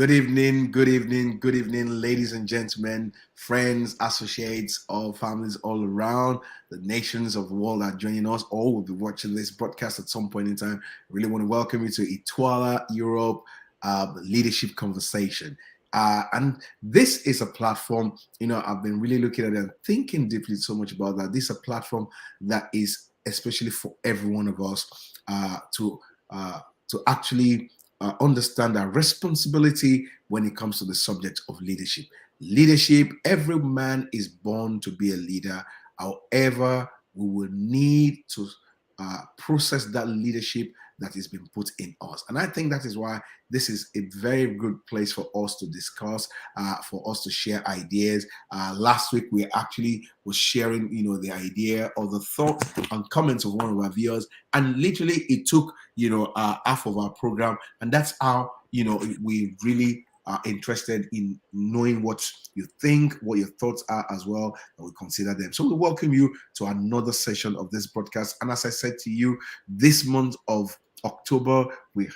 good evening, good evening, ladies and gentlemen, friends, associates, all families all around the nations of the world are joining us. All will be watching this broadcast at some point in time. Really want to welcome you to ITWLA Europe Leadership Conversation. And this is a platform, I've been really looking at it and thinking deeply so much about that. This is a platform that is especially for every one of us uh, to actually understand our responsibility when it comes to the subject of leadership. Leadership, every man is born to be a leader. However, we will need to process that leadership that has been put in us. And I think that is why this is a very good place for us to discuss, for us to share ideas. Last week, we actually was sharing, the idea or the thoughts and comments of one of our viewers. And literally it took, half of our program. And that's how, we really are interested in knowing what you think, what your thoughts are as well, and we consider them. So we welcome you to another session of this broadcast. And as I said to you, this month of October, we've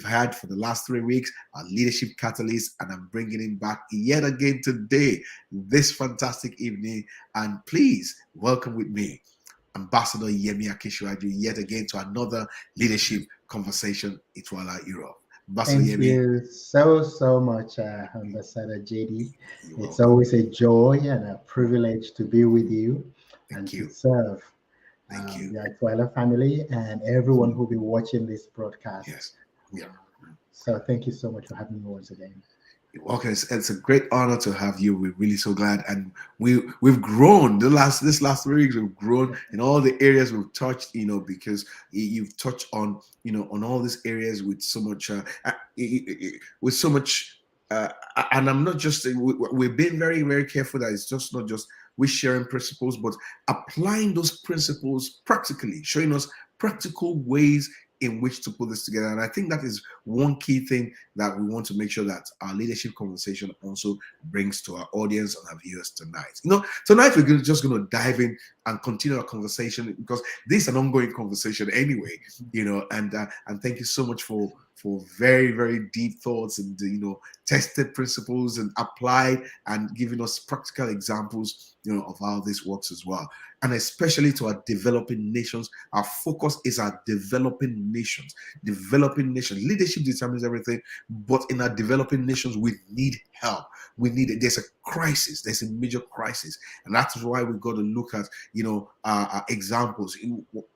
had for the last 3 weeks our leadership catalyst, and I'm bringing him back yet again today, this fantastic evening. And please welcome with me Ambassador Yemi Akishwaju yet again to another leadership conversation, ITWLA Europe. Ambassador Thank Yemi, you so much, Ambassador JD. you're It's welcome. always a joy and a privilege to be with you Thank and to you. serve Thank you. the ITWLA family and everyone who'll be watching this broadcast. Yes. Yeah. So thank you so much for having me once again. Okay, it's a great honor to have you. We're really so glad, and we've grown this last 3 weeks. We've grown in all the areas we've touched. Because you've touched on on all these areas with so much with so much. And I'm not just we've been very very careful that it's just not just we sharing principles, but applying those principles practically, showing us practical ways in which to put this together. And I think that is one key thing that we want to make sure that our leadership conversation also brings to our audience and our viewers tonight. Tonight we're just going to dive in and continue our conversation because this is an ongoing conversation anyway. And thank you so much for very very deep thoughts and tested principles and applied and giving us practical examples of how this works as well, and especially to our developing nations. Our focus is our developing nations. Developing nations. Leadership determines everything, but in our developing nations, we need help. We need it. There's a crisis. There's a major crisis, and that's why we've got to look at examples.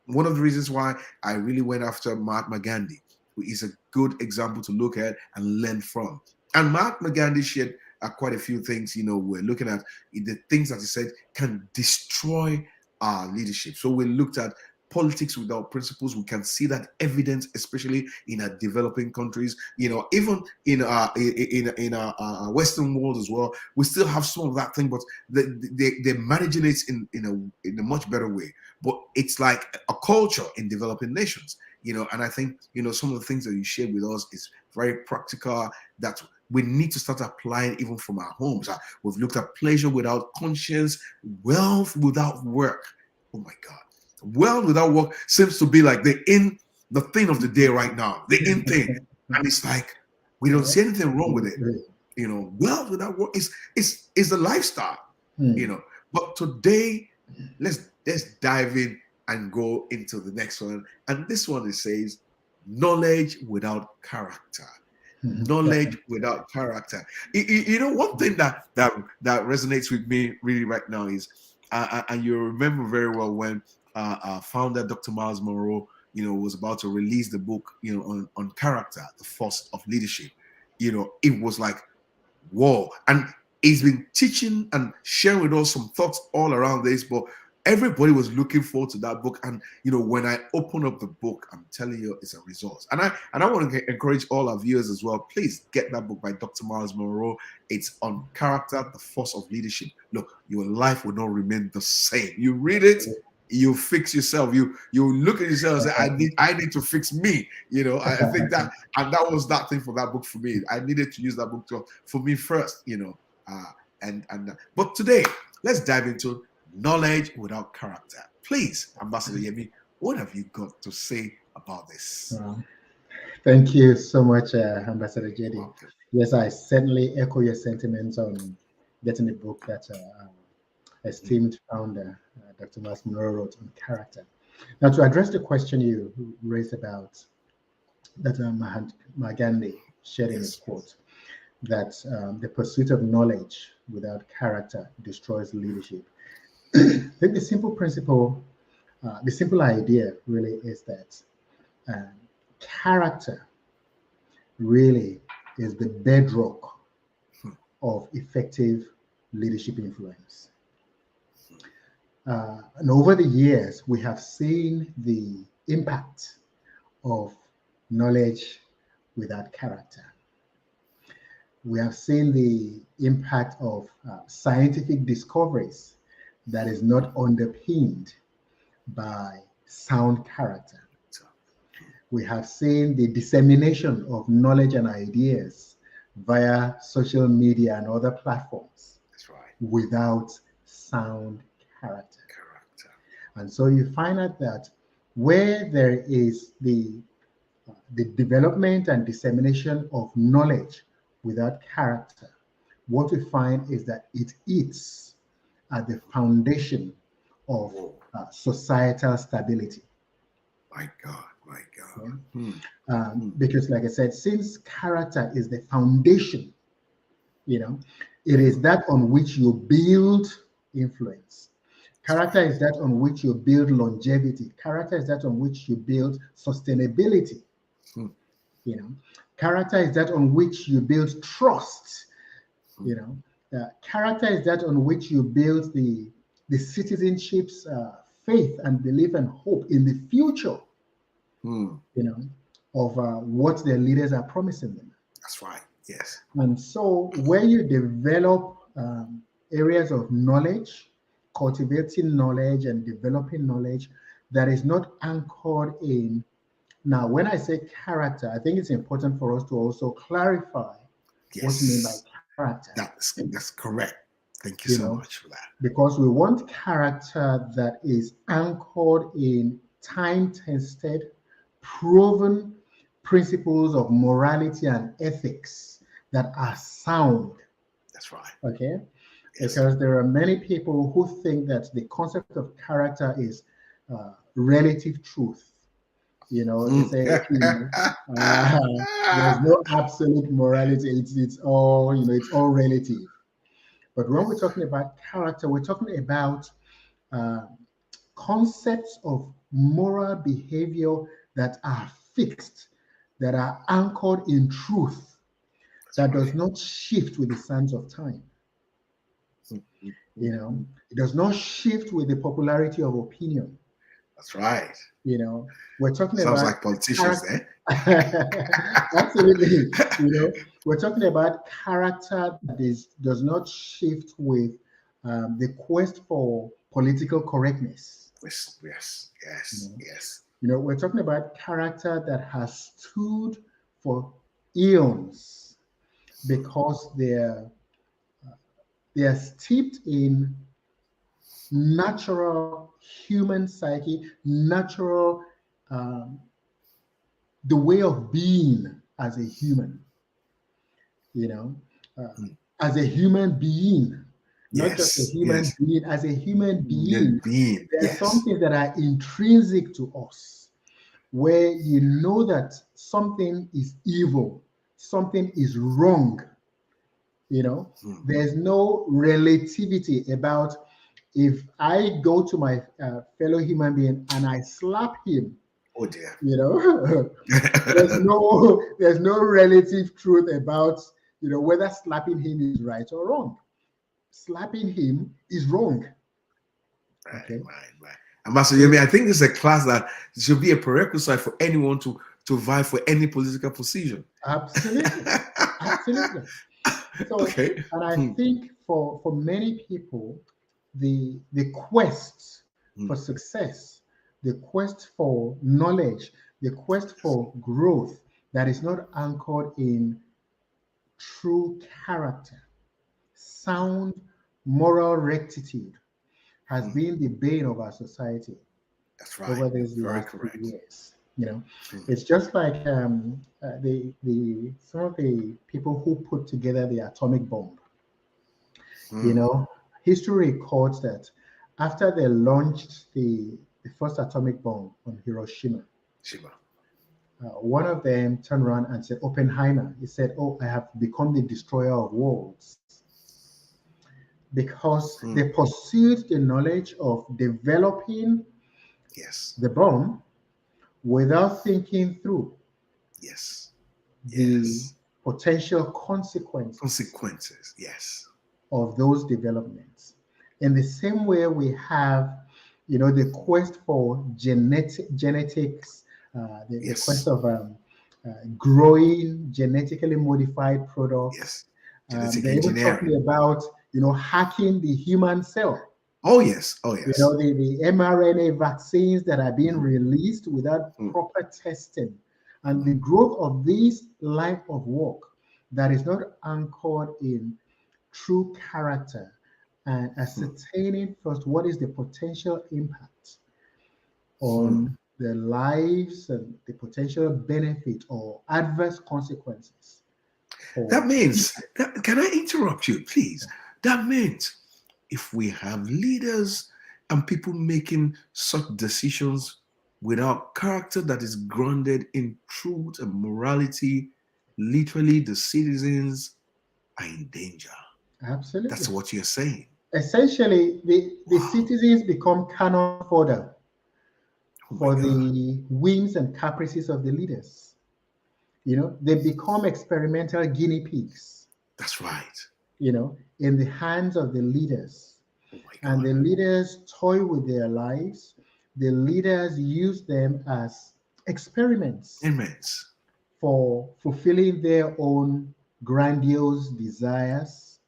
One of the reasons why I really went after Mahatma Gandhi, who is a good example to look at and learn from. And Mahatma Gandhi shared quite a few things. We're looking at the things that he said can destroy our leadership. So we looked at politics without principles. We can see that evidence, especially in our developing countries. Even in our Western world as well, we still have some of that thing, but they're managing it in a much better way. But it's like a culture in developing nations. And I think some of the things that you shared with us is very practical, that we need to start applying even from our homes. We've looked at pleasure without conscience, wealth without work. Oh my God. Wealth without work seems to be like the thing of the day right now, the in thing. And it's like, we don't see anything wrong with it. Wealth without work is the lifestyle, But today, let's dive in and go into the next one. And this one, it says, knowledge without character. Knowledge without character. One thing that resonates with me really right now is, and you remember very well when founder Dr. Miles Monroe, was about to release the book, on character, the force of leadership. It was like, whoa. And he's been teaching and sharing with us some thoughts all around this, but everybody was looking forward to that book. And when I open up the book, I'm telling you, it's a resource. And I want to encourage all our viewers as well. Please get that book by Dr. Miles Monroe. It's on character, the force of leadership. Look, your life will not remain the same. You read it, you fix yourself. You look at yourself and say, I need to fix me. I think that, and that was that thing for that book for me. I needed to use that book for me first. But today, let's dive into knowledge without character. Please, Ambassador Yemi, what have you got to say about this? Thank you so much, Ambassador JD. Welcome. Yes, I certainly echo your sentiments on getting a book that Mm, esteemed founder Dr. Mas Monroe wrote on character. Now, to address the question you raised about that Mahatma Gandhi shared in his yes. quote, that the pursuit of knowledge without character destroys leadership. I think the simple principle, the simple idea really is that um, character really is the bedrock Mm, of effective leadership influence. And over the years, we have seen the impact of knowledge without character. We have seen the impact of scientific discoveries that is not underpinned by sound character. so, We have seen the dissemination of knowledge and ideas via social media and other platforms that's right. without sound character. Character. And so you find out that where there is the development and dissemination of knowledge without character, what we find is that it eats at the foundation of Whoa. societal stability. My God. My God. Yeah? Mm, mm, Because, like I said, since character is the foundation, you know, it is mm, that on which you build influence. that's Character right. is that on which you build longevity. Character is that on which you build sustainability. Mm, You know, character is that on which you build trust. mm, You know, character is that on which you build the citizenship's faith and belief and hope in the future. mm, You know, of what their leaders are promising them. that's right. Yes. And so, where you develop areas of knowledge, cultivating knowledge and developing knowledge that is not anchored in. Now, when I say character, I think it's important for us to also clarify what you mean by Yes. character. That's correct. Thank you You so know, much for that. because we want character that is anchored in time tested, proven principles of morality and ethics that are sound. That's right. Okay, Yes. because there are many people who think that the concept of character is relative truth. You know, they Mm. say, there's no absolute morality. It's all, it's all relative. But when we're talking about character, we're talking about uh, concepts of moral behavior that are fixed, that are anchored in truth, That's that does right. not shift with the sands of time. Mm, mm, You mm, know, mm. it does not shift with the popularity of opinion. That's right. We're talking Sounds about like politicians character. there. Absolutely. We're talking about character that does not shift with the quest for political correctness. Yes, yes, You yes, know, yes. we're talking about character that has stood for eons because they're steeped in natural human psyche, natural um, the way of being as a human, you know, uh, Mm. as a human being, not just a Yes, human yes. being, as a human Good being. being. There are some Yes. things that are intrinsic to us where you know that something is evil, something is wrong, you know. Mm. There's no relativity about if I go to my fellow human being and I slap him, Oh dear. you know. There's no relative truth about whether slapping him is right or wrong. Slapping him is wrong. Right, Okay. right, right. Ambassador So Yemi, I think this is a class that should be a prerequisite for anyone to vie for any political position. absolutely, absolutely. So, Okay. and I Hmm, think for many people, the quest for hmm. success, the quest for knowledge, the quest for growth that is not anchored in true character, sound moral rectitude has Hmm. been the bane of our society That's right. over these Very last few correct. years. You know, mm, it's just like the some of the people who put together the atomic bomb. You mm. know, history records that after they launched the first atomic bomb on Hiroshima, Shiba. one of them turned around and said, Oppenheimer, he said, "Oh, I have become the destroyer of worlds," because they Mm. pursued the knowledge of developing Yes. the bomb without thinking through Yes. the Yes. potential consequences Consequences. Yes. of those developments. In the same way, we have, you know, the quest for genetics, the quest Yes. of growing genetically modified products. Yes. Genetic They're even engineering. talking about, you know, hacking the human cell. Oh yes. Oh You yes. know, the mRNA vaccines that are being Mhm. released without Mm. proper testing, and Mm. the growth of this line of work that is not anchored in true character and Mm. ascertaining first what is the potential impact Mm. on the lives and the potential benefit or adverse consequences That for means, people. can I interrupt you, please? That means if we have leaders and people making such decisions without character that is grounded in truth and morality, literally the citizens are in danger. That's Absolutely. what you're saying. Essentially, the Wow. citizens become cannon fodder Oh my for God. the whims and caprices of the leaders. You know, they become experimental guinea pigs, That's right. you know, in the hands of the leaders. Oh my And God. the leaders toy with their lives. The leaders use them as experiments Immense. for fulfilling their own grandiose desires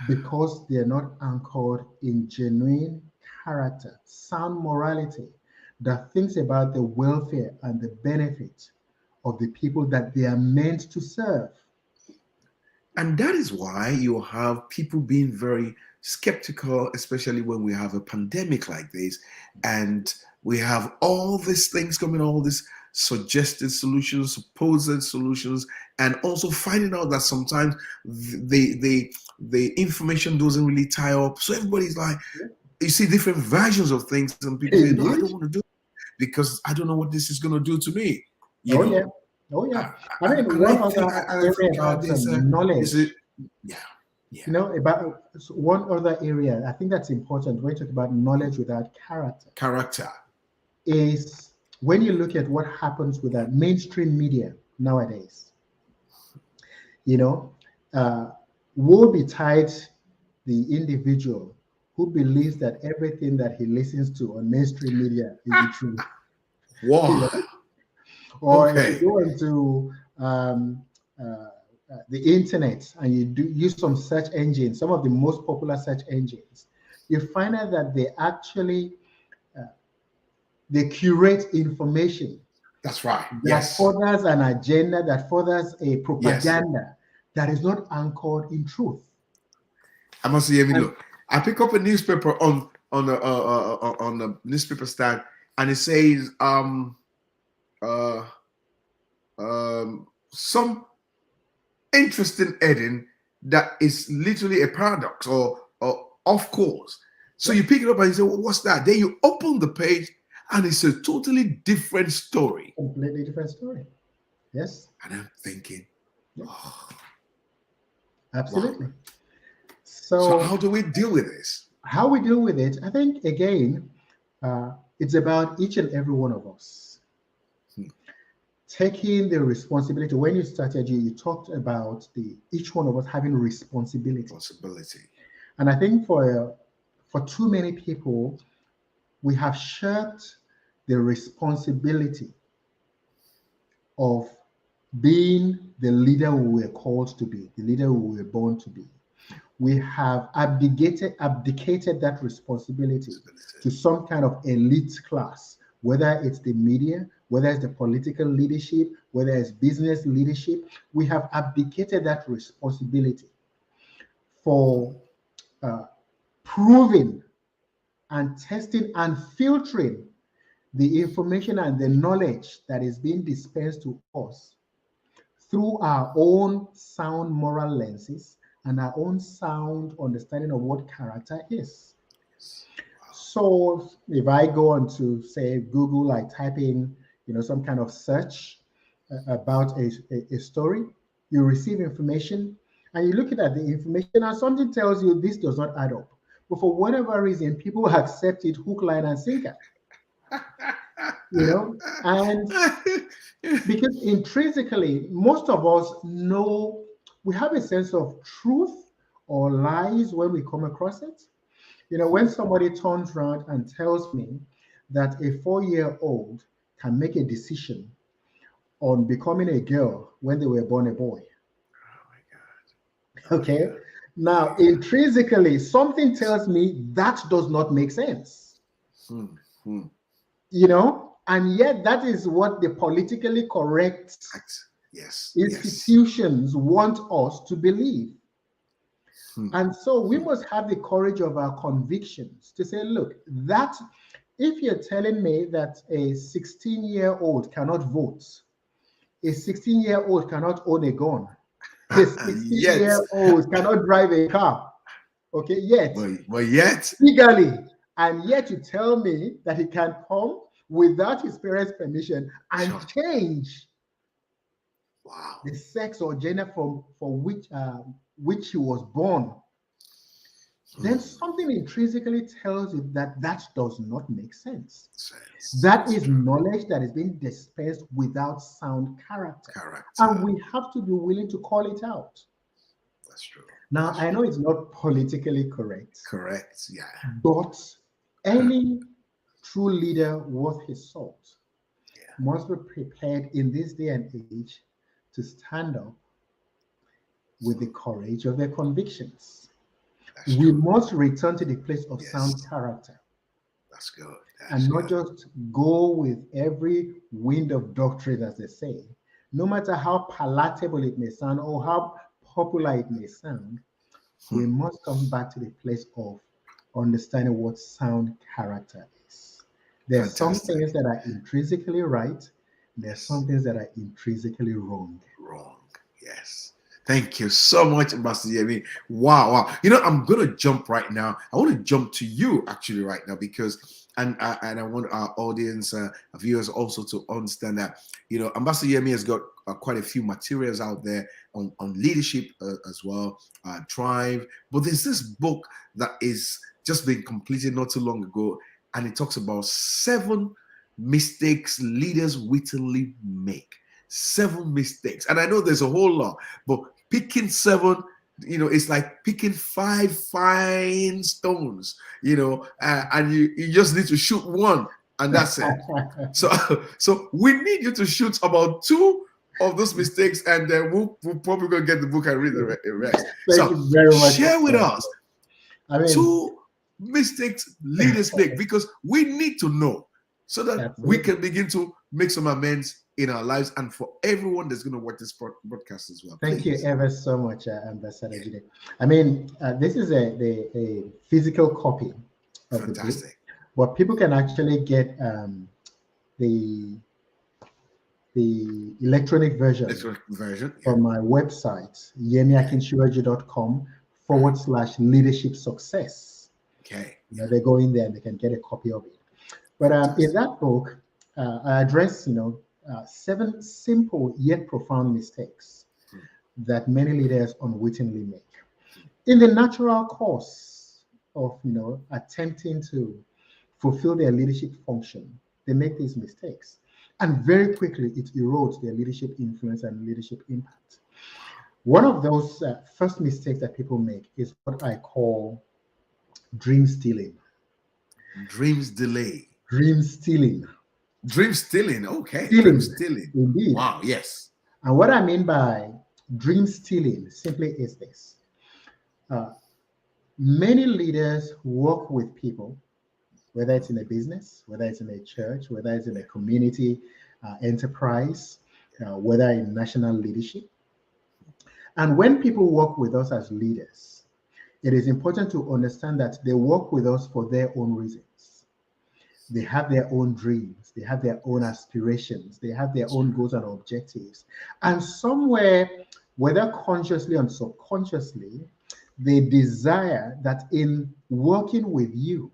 because they're not anchored in genuine character, sound morality that thinks about the welfare and the benefit of the people that they are meant to serve. And that is why you have people being very skeptical, especially when we have a pandemic like this, and we have all these things coming, all these suggested solutions, supposed solutions, and also finding out that sometimes the information doesn't really tie up. So everybody's like, you see different versions of things, and people say, "No, I don't Indeed. want to do it because I don't know what this is going to do to me." You Oh, yeah. know, Oh, yeah. I, I mean, and one other I area think about there's a knowledge, yeah, yeah, you know, about one other area, I think that's important when you talk about knowledge without character, character. is when you look at what happens with the mainstream media nowadays. You know, uh, woe betide the individual who believes that everything that he listens to on mainstream media is the truth. You Wow. know, or if you Okay. go into the internet and you do use some search engines, some of the most popular search engines, you find out that they actually they curate information That's right. that Yes. furthers an agenda, that furthers a Yes. propaganda that is not anchored in truth. I must see. Let me And look. I pick up a newspaper on the newspaper stand, and it says uh some interesting heading that is literally a paradox or off course. So yeah, you pick it up and you say, well, what's that? Then you open the page and it's a totally different story. completely different story. Yes, And I'm thinking, yeah, oh, wow. absolutely. So how So, do we deal with this? how we deal with it, I think, again, it's about each and every one of us Hmm. taking the responsibility. When you started, you talked about the each one of us having responsibility, Responsibility. and I think for too many people, we have shirked the responsibility of being the leader we were called to be, the leader we were born to be. We have abdicated that responsibility to some kind of elite class, whether it's the media, whether it's the political leadership, whether it's business leadership. We have abdicated that responsibility for uh, proving and testing and filtering the information and the knowledge that is being dispensed to us through our own sound moral lenses and our own sound understanding of what character is. Yes. Wow. So if I go on to say Google, I type in, some kind of search about a story, you receive information and you look at the information and something tells you this does not add up. But for whatever reason, people accept it hook, line, and sinker, and because intrinsically, most of us know we have a sense of truth or lies when we come across it. When somebody turns around and tells me that a 4-year-old can make a decision on becoming a girl when they were born a boy. Oh my God. Oh my Okay. God. Oh Now, my God. intrinsically, something tells me that does not make sense, Hmm. Hmm. and yet that is what the politically correct Act. Yes. Yes. institutions want us to believe. Hmm. And so we Hmm. must have the courage of our convictions to say, look, that if you're telling me that a 16-year-old cannot vote, a 16-year-old cannot own a gun, a Yet, 16-year-old cannot drive a car, okay, yet, but yet, legally, and yet you tell me that he can come without his parents' permission and sure. change Wow. the sex or gender for which he was born, then Hmm. something intrinsically tells you that that does not make sense. Sense. That That's is true. knowledge that is being dispensed without sound character. Character. And we have to be willing to call it out. That's true. Now, That's I know true. it's not politically correct, Correct. Yeah. but any true leader worth his salt Yeah. must be prepared in this day and age to stand up with the courage of their convictions. That's We true. must return to the place of sound Yes. character That's good. That's and not good. just go with every wind of doctrine, as they say. No matter how palatable it may sound or how popular it may sound, we Hmm. must come back to the place of understanding what sound character is. There's some Fantastic. things that are intrinsically right, there's Yes. some things that are intrinsically wrong. Wrong. Yes. Thank you so much, Ambassador Yemi. Wow, wow. I'm gonna jump right now. I want to jump to you actually right now because, and I want our audience, viewers also to understand that Ambassador Yemi has got quite a few materials out there on leadership as well, Drive. But there's this book that is just been completed not too long ago, and it talks about 7 mistakes leaders wittily make. 7 mistakes. And I know there's a whole lot, but picking 7, it's like picking 5 fine stones, and you just need to shoot one, and that's it. So, so we need you to shoot about 2 of those mistakes, and then we'll probably go get the book and read the rest. Thank So, you very much. share with us I mean, 2 mistakes leaders make because we need to know so that we absolutely. can begin to make some amends in our lives and for everyone that's going to watch this broadcast as well. Thank you Please. ever so much, Ambassador Yeah. Jide. I mean, this is a physical copy of the book, Fantastic. but people can actually get the the electronic version Electronic version. Yeah. from my website, Okay. yemiakinshiwaji.com/leadership success. Okay. They go in there and they can get a copy of it. But in Fantastic. that book, I address 7 simple yet profound mistakes Hmm. that many leaders unwittingly make in the natural course of attempting to fulfill their leadership function. They make these mistakes, and very quickly it erodes their leadership influence and leadership impact. One of those first mistakes that people make is what I call dream stealing. Dreams delay. Dream stealing. Dream stealing. Okay. Dream Stealing, stealing. indeed. Wow. Yes. And what I mean by dream stealing simply is this. Uh, Many leaders work with people, whether it's in a business, whether it's in a church, whether it's in a community enterprise, whether in national leadership. And when people work with us as leaders, it is important to understand that they work with us for their own reasons. They have their own dreams, they have their own aspirations, they have their That's own true. goals and objectives. And somewhere, whether consciously or subconsciously, they desire that in working with you,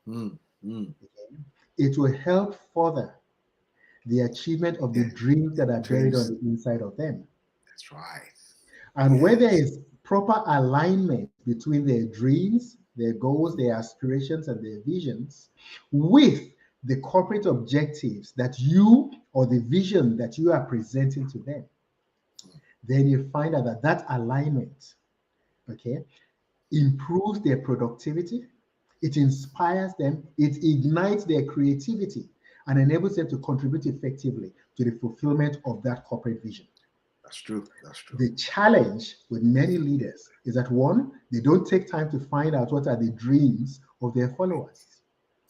Mm, mm. okay, it will help further the achievement of the Yeah, dreams that are buried on dreams. the inside of them. That's right. And where there Yes. is proper alignment between their dreams, their goals, their aspirations, and their visions with the corporate objectives that you or the vision that you are presenting to them, then you find out that that alignment, okay, improves their productivity, it inspires them, it ignites their creativity, and enables them to contribute effectively to the fulfillment of that corporate vision. That's true. That's true. The challenge with many leaders is that one, they don't take time to find out what are the dreams of their followers.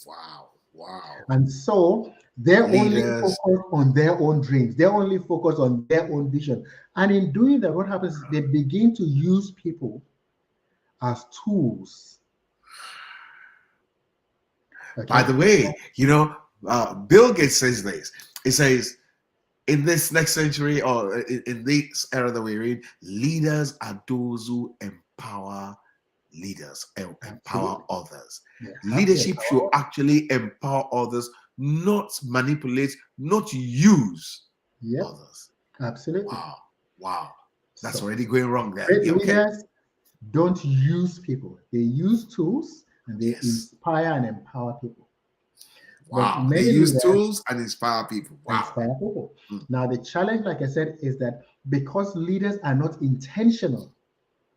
Wow. Wow. And so they're only Leaders. focused on their own dreams, they're only focused on their own vision. And in doing that, what happens is they begin to use people as tools. By Okay. the way, Bill Gates says this. He says, in this next century or in this era that we're in, leaders are those who empower leaders and empower Absolutely. others. They have the Leadership should power. actually empower others, not manipulate, not use Yep. others. Absolutely. Wow. Wow. That's So already going wrong there. great Yeah, okay. leaders don't use people, they use tools and they Yes. inspire and empower people. But Wow. They many use leaders tools and inspire people. Wow. inspire people. Mm, Now, the challenge, like I said, is that because leaders are not intentional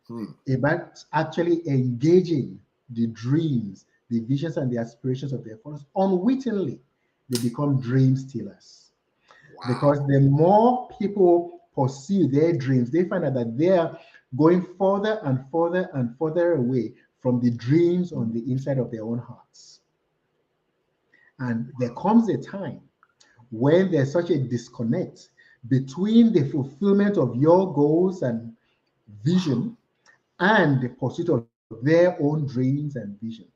mm. about actually engaging the dreams, the visions, and the aspirations of their followers, unwittingly, they become dream stealers. Because Wow. the more people pursue their dreams, they find out that they are going further and further and further away from the dreams on the inside of their own hearts. And there comes a time when there's such a disconnect between the fulfillment of your goals and Wow. vision and the pursuit of their own dreams and vision.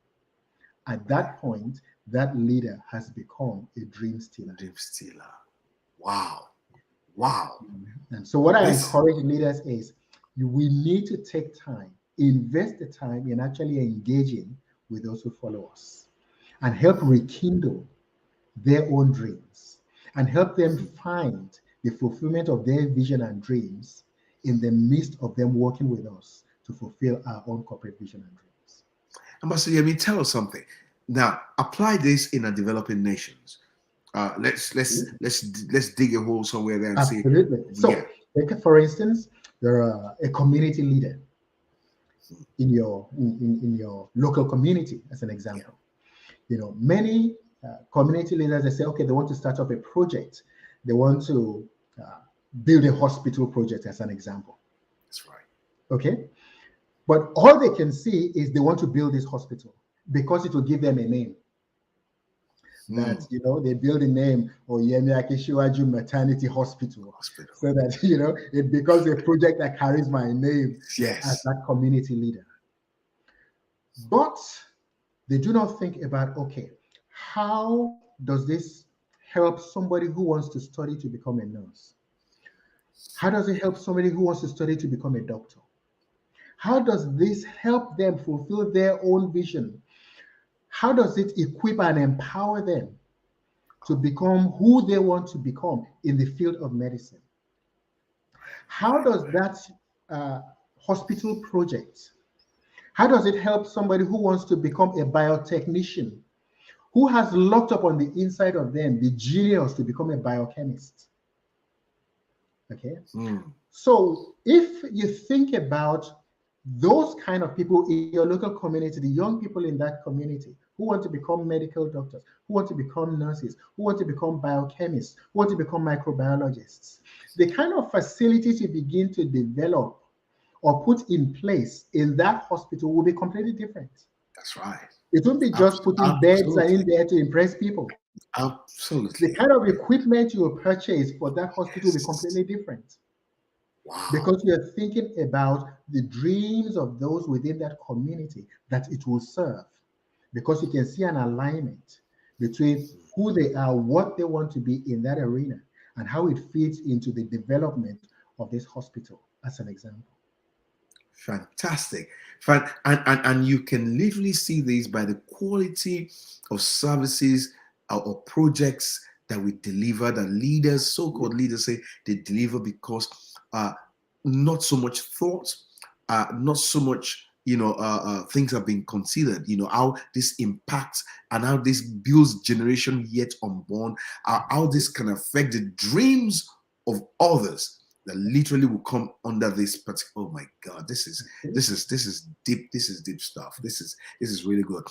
At that point, that leader has become a dream stealer. Dream stealer. Wow. Wow. And so, what I This. encourage leaders is we need to take time, invest the time in actually engaging with those who follow us and help rekindle their own dreams and help them find the fulfillment of their vision and dreams in the midst of them working with us to fulfill our own corporate vision and dreams. Ambassador Yemi, tell us something. Now, apply this in our developing nations. Let's dig a hole somewhere there and say, Absolutely. yeah, So, take for instance, you're a community leader in your local community, as an yeah, example. Many community leaders, they say, okay, they want to start up a project, they want to uh, build a hospital project, as an example. that's right. Okay, but all they can see is they want to build this hospital because it will give them a name. Hmm. That they build a name, or Yemi Akishiwaju Maternity Hospital, Hospital. so that it becomes a project that carries my name as Yes. that community leader. But they do not think about, okay, how does this help somebody who wants to study to become a nurse? How does it help somebody who wants to study to become a doctor? How does this help them fulfill their own vision? How does it equip and empower them to become who they want to become in the field of medicine? How Right. does that uh, hospital project, how does it help somebody who wants to become a biotechnician, who has locked up on the inside of them the genius to become a biochemist? Okay. Hmm. So if you think about those kind of people in your local community, the young people in that community who want to become medical doctors, who want to become nurses, who want to become biochemists, who want to become microbiologists, the kind of facilities you begin to develop or put in place in that hospital will be completely different. That's right. It won't be just putting beds in Absolutely. there to impress people. The Absolutely. kind of equipment you will purchase for that hospital will be Yes. completely different, Wow. because you're thinking about the dreams of those within that community that it will serve, because you can see an alignment between who they are, what they want to be in that arena, and how it fits into the development of this hospital, as an example. Fantastic. And you can literally see this by the quality of services or projects that we deliver, that leaders, so-called leaders, say they deliver because not so much thought, not so much, things have been considered, how this impacts and how this builds generation yet unborn, how this can affect the dreams of others that literally will come under this particular. Oh my God, this is deep. This is deep stuff. This is really good.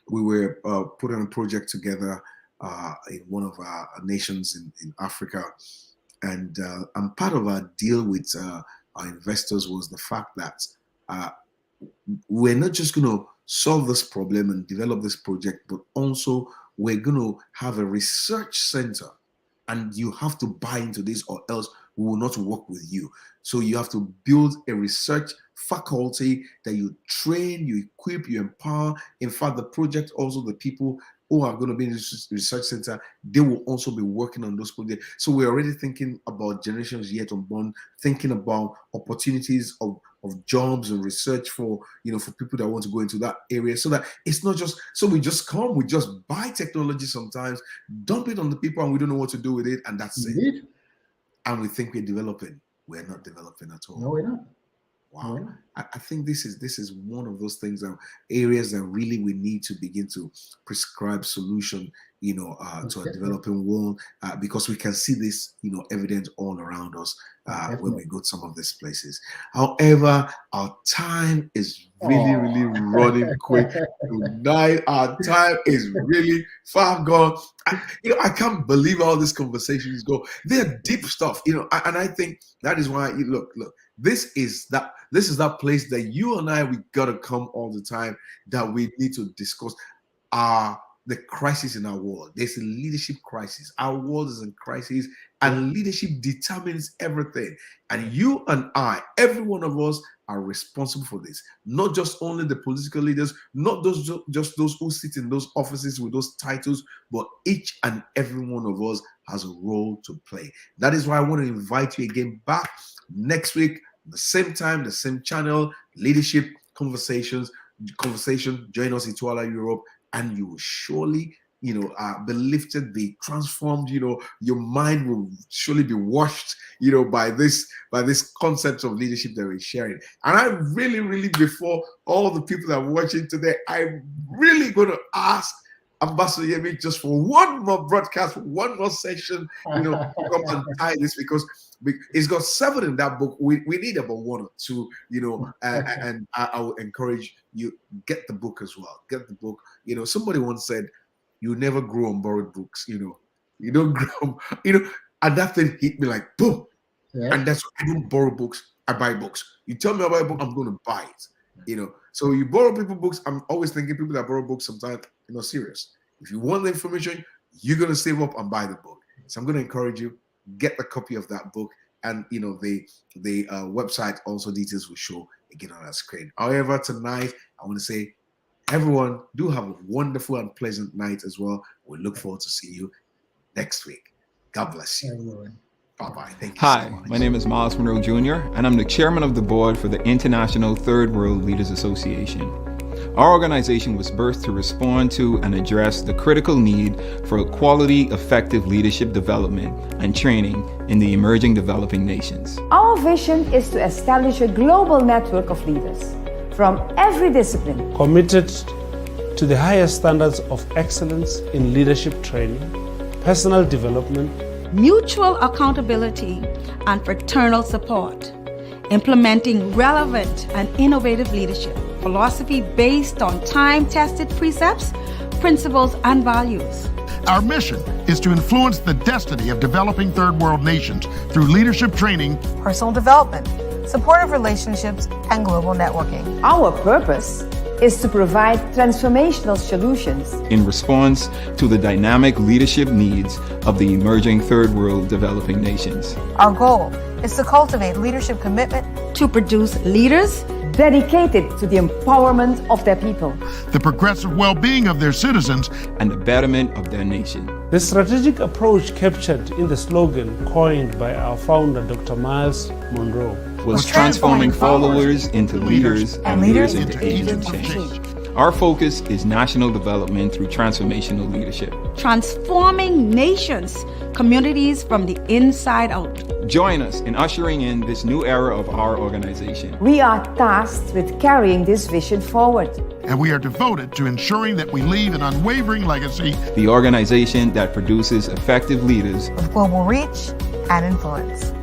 We were putting a project together in one of our nations in Africa, and part of our deal with our investors was the fact that we're not just going to solve this problem and develop this project, but also we're going to have a research center. And you have to buy into this, or else we will not work with you. So you have to build a research faculty that you train, you equip, you empower. In fact, the project, also the people who are going to be in this research center, they will also be working on those projects. So we're already thinking about generations yet unborn, thinking about opportunities of jobs and research for people that want to go into that area, so that it's not just we just buy technology sometimes, dump it on the people, and we don't know what to do with it, and that's it. And we think we're developing. We're not developing at all. No, we're not. Wow. No. I think this is one of those things, areas that really we need to begin to prescribe solution, to a developing world, because we can see this, evident all around us when we go to some of these places. However, our time is really running quick tonight. Our time is really far gone. I can't believe all these conversations go. They're deep stuff, and I think that is why look. This is that place that you and we gotta come all the time, that we need to discuss the crisis in our world. There's a leadership crisis. Our world is in crisis, and leadership determines everything. And you and every one of us, are responsible for this. Not just only the political leaders, not just those who sit in those offices with those titles, but each and every one of us has a role to play. That is why I want to invite you again back next week, the same time, the same channel, Leadership Conversation. Join us in ITWLA Europe, and you will surely be lifted, be transformed. Your mind will surely be washed, by this concept of leadership that we're sharing. And I'm really, before all the people that are watching today, I'm really going to ask Ambassador Yemi just for one more broadcast, one more session, to come and tie this, because it's got 7 in that book. We need about 1 or 2, and I will encourage you, get the book as well. Get the book. Somebody once said, you never grow on borrowed books. You don't grow, and that thing hit me like boom. Yeah. And that's why I don't borrow books. I buy books. You tell me about a book, I'm going to buy it. So you borrow people books. I'm always thinking people that borrow books sometimes, serious. If you want the information, you're going to save up and buy the book. So I'm going to encourage you, get the copy of that book. And, the website also details will show again on our screen. However, tonight, I want to say, everyone, do have a wonderful and pleasant night as well. We look forward to seeing you next week. God bless you. Everyone. Bye-bye. Thank you Hi, so much. My name is Miles Monroe Jr., and I'm the chairman of the board for the International Third World Leaders Association. Our organization was birthed to respond to and address the critical need for quality, effective leadership development and training in the emerging developing nations. Our vision is to establish a global network of leaders from every discipline, committed to the highest standards of excellence in leadership training, personal development, mutual accountability, and fraternal support, implementing relevant and innovative leadership philosophy based on time-tested precepts, principles, and values. Our mission is to influence the destiny of developing third world nations through leadership training, personal development, supportive relationships, and global networking. Our purpose is to provide transformational solutions in response to the dynamic leadership needs of the emerging third world developing nations. Our goal is to cultivate leadership commitment to produce leaders dedicated to the empowerment of their people, the progressive well-being of their citizens, and the betterment of their nation. The strategic approach captured in the slogan coined by our founder, Dr. Miles Monroe, was transforming followers into leaders and leaders into agents of change. Our focus is national development through transformational leadership. Transforming nations, communities from the inside out. Join us in ushering in this new era of our organization. We are tasked with carrying this vision forward. and we are devoted to ensuring that we leave an unwavering legacy. The organization that produces effective leaders with global reach and influence.